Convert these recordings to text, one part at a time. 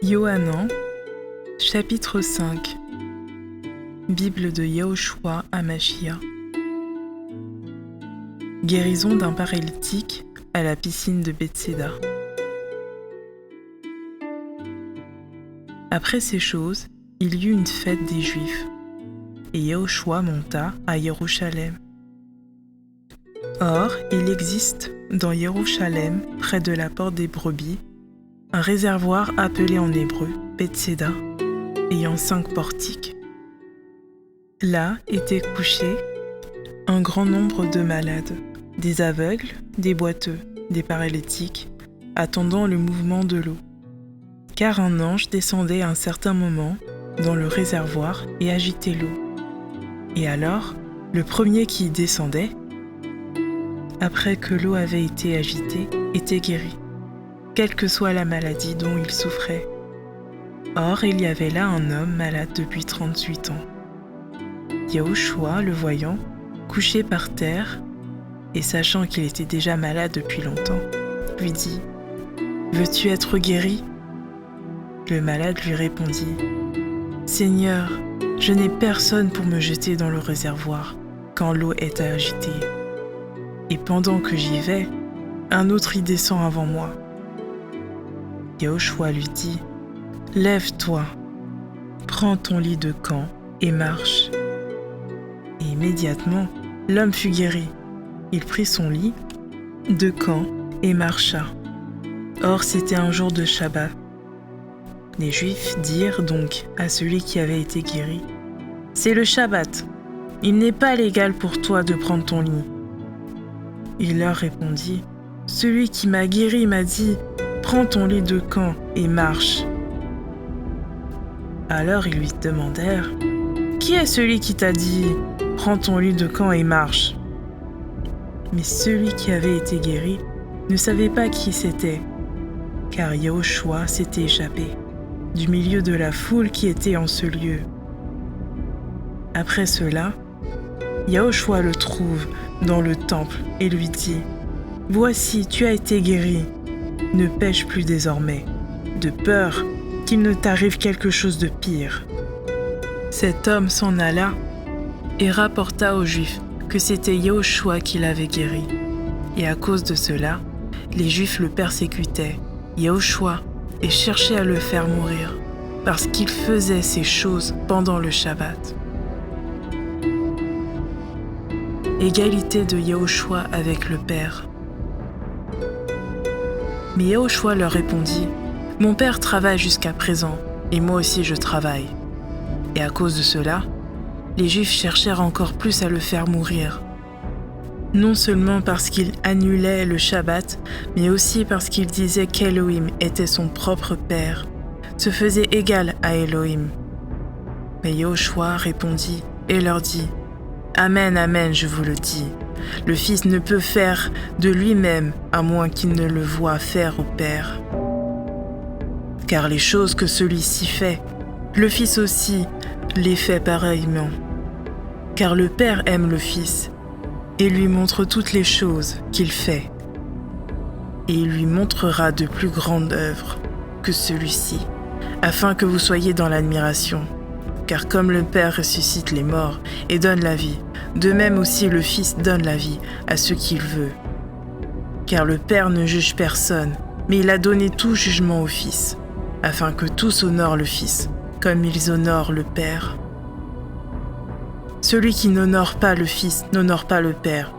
Yohanan, chapitre 5. Bible de Yahushua Hamashia. Guérison d'un paralytique à la piscine de Bethséda. Après ces choses, il y eut une fête des Juifs, et Yahushua monta à Jérusalem. Or, il existe dans Jérusalem, près de la porte des brebis, un réservoir appelé en hébreu Bethséda, ayant 5 portiques. Là étaient couchés un grand nombre de malades, des aveugles, des boiteux, des paralytiques, attendant le mouvement de l'eau. Car un ange descendait à un certain moment dans le réservoir et agitait l'eau. Et alors, le premier qui y descendait, après que l'eau avait été agitée, était guéri, quelle que soit la maladie dont il souffrait. Or, il y avait là un homme malade depuis 38 ans. Yahushua, le voyant, couché par terre, et sachant qu'il était déjà malade depuis longtemps, lui dit « Veux-tu être guéri ?» Le malade lui répondit « Seigneur, je n'ai personne pour me jeter dans le réservoir quand l'eau est agitée. Et pendant que j'y vais, un autre y descend avant moi. » Yahushua lui dit « Lève-toi, prends ton lit de camp et marche. » Et immédiatement, l'homme fut guéri. Il prit son lit de camp et marcha. Or, c'était un jour de Shabbat. Les Juifs dirent donc à celui qui avait été guéri « C'est le Shabbat, il n'est pas légal pour toi de prendre ton lit. » Il leur répondit « Celui qui m'a guéri m'a dit « Prends ton lit de camp et marche. » Alors ils lui demandèrent « Qui est celui qui t'a dit « Prends ton lit de camp et marche » ?» Mais celui qui avait été guéri ne savait pas qui c'était, car Yahushua s'était échappé du milieu de la foule qui était en ce lieu. Après cela, Yahushua le trouve dans le temple et lui dit « Voici, tu as été guéri, ne pêche plus désormais, de peur qu'il ne t'arrive quelque chose de pire. » Cet homme s'en alla et rapporta aux Juifs que c'était Yahushua qui l'avait guéri. Et à cause de cela, les Juifs le persécutaient, Yahushua, et cherchaient à le faire mourir, parce qu'il faisait ces choses pendant le Shabbat. Égalité de Yahushua avec le Père. Mais Yahushua leur répondit « Mon Père travaille jusqu'à présent, et moi aussi je travaille. » Et à cause de cela, les Juifs cherchèrent encore plus à le faire mourir. Non seulement parce qu'il annulait le Shabbat, mais aussi parce qu'il disait qu'Elohim était son propre Père, se faisait égal à Elohim. Mais Yahushua répondit et leur dit « Amen, amen, je vous le dis. Le Fils ne peut faire de lui-même à moins qu'il ne le voie faire au Père. Car les choses que celui-ci fait, le Fils aussi les fait pareillement. Car le Père aime le Fils et lui montre toutes les choses qu'il fait. Et il lui montrera de plus grandes œuvres que celui-ci, afin que vous soyez dans l'admiration. Car comme le Père ressuscite les morts et donne la vie, de même aussi le Fils donne la vie à ceux qu'il veut. Car le Père ne juge personne, mais il a donné tout jugement au Fils, afin que tous honorent le Fils, comme ils honorent le Père. Celui qui n'honore pas le Fils n'honore pas le Père,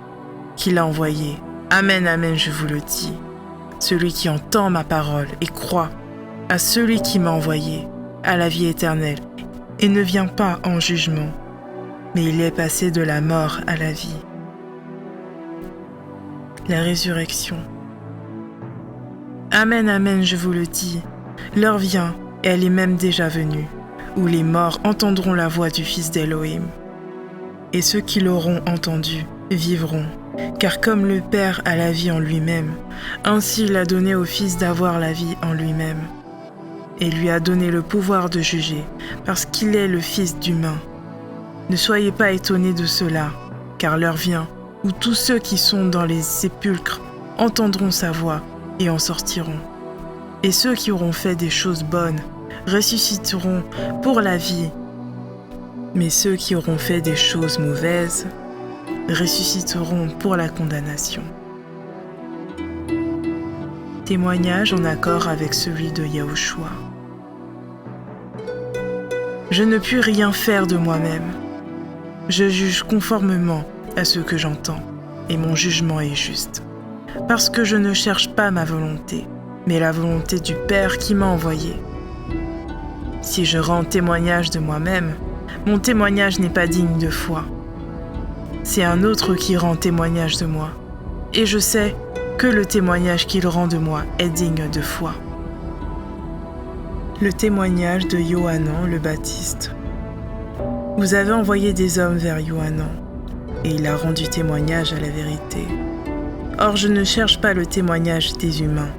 qui l'a envoyé. Amen, amen, je vous le dis. Celui qui entend ma parole et croit à celui qui m'a envoyé, a la vie éternelle, et ne vient pas en jugement, mais il est passé de la mort à la vie. La résurrection. Amen, amen, je vous le dis. L'heure vient, et elle est même déjà venue, où les morts entendront la voix du Fils d'Elohim. Et ceux qui l'auront entendu vivront, car comme le Père a la vie en lui-même, ainsi il a donné au Fils d'avoir la vie en lui-même, et lui a donné le pouvoir de juger, parce qu'il est le Fils d'humain. Ne soyez pas étonnés de cela, car l'heure vient où tous ceux qui sont dans les sépulcres entendront sa voix et en sortiront. Et ceux qui auront fait des choses bonnes ressusciteront pour la vie. Mais ceux qui auront fait des choses mauvaises ressusciteront pour la condamnation. Témoignage en accord avec celui de Yahushua. Je ne puis rien faire de moi-même. Je juge conformément à ce que j'entends, et mon jugement est juste. Parce que je ne cherche pas ma volonté, mais la volonté du Père qui m'a envoyé. Si je rends témoignage de moi-même, mon témoignage n'est pas digne de foi. C'est un autre qui rend témoignage de moi, et je sais que le témoignage qu'il rend de moi est digne de foi. Le témoignage de Yohanan le Baptiste. Vous avez envoyé des hommes vers Yohanan, et il a rendu témoignage à la vérité. Or, je ne cherche pas le témoignage des humains,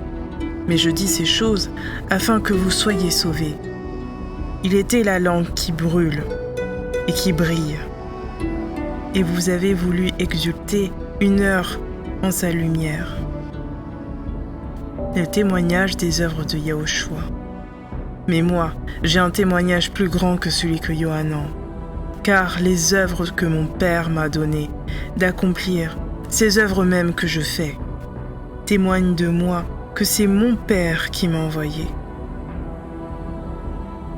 mais je dis ces choses afin que vous soyez sauvés. Il était la lampe qui brûle et qui brille, et vous avez voulu exulter une heure en sa lumière. Le témoignage des œuvres de Yahushua. Mais moi, j'ai un témoignage plus grand que celui que Yohanan, car les œuvres que mon Père m'a données d'accomplir, ces œuvres mêmes que je fais, témoignent de moi que c'est mon Père qui m'a envoyé.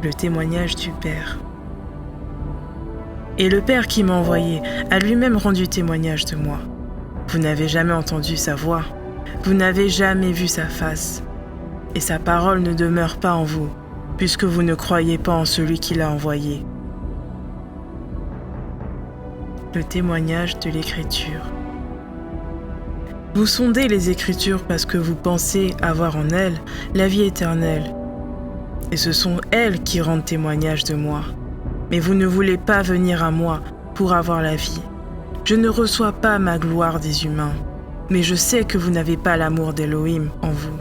Le témoignage du Père. Et le Père qui m'a envoyé a lui-même rendu témoignage de moi. Vous n'avez jamais entendu sa voix, vous n'avez jamais vu sa face, et sa parole ne demeure pas en vous, puisque vous ne croyez pas en celui qui l'a envoyé. Le témoignage de l'Écriture. Vous sondez les Écritures parce que vous pensez avoir en elles la vie éternelle, et ce sont elles qui rendent témoignage de moi. Mais vous ne voulez pas venir à moi pour avoir la vie. Je ne reçois pas ma gloire des humains, mais je sais que vous n'avez pas l'amour d'Élohim en vous.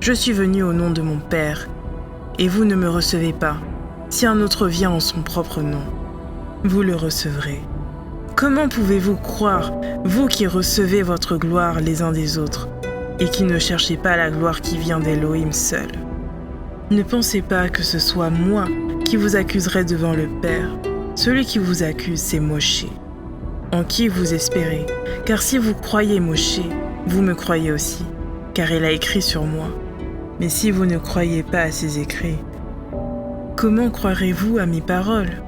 Je suis venu au nom de mon Père, et vous ne me recevez pas. Si un autre vient en son propre nom, vous le recevrez. Comment pouvez-vous croire, vous qui recevez votre gloire les uns des autres, et qui ne cherchez pas la gloire qui vient d'Élohim seul? Ne pensez pas que ce soit moi qui vous accuserai devant le Père. Celui qui vous accuse, c'est Moshe, en qui vous espérez. Car si vous croyez Moshe, vous me croyez aussi, car il a écrit sur moi. Mais si vous ne croyez pas à ses écrits, comment croirez-vous à mes paroles ?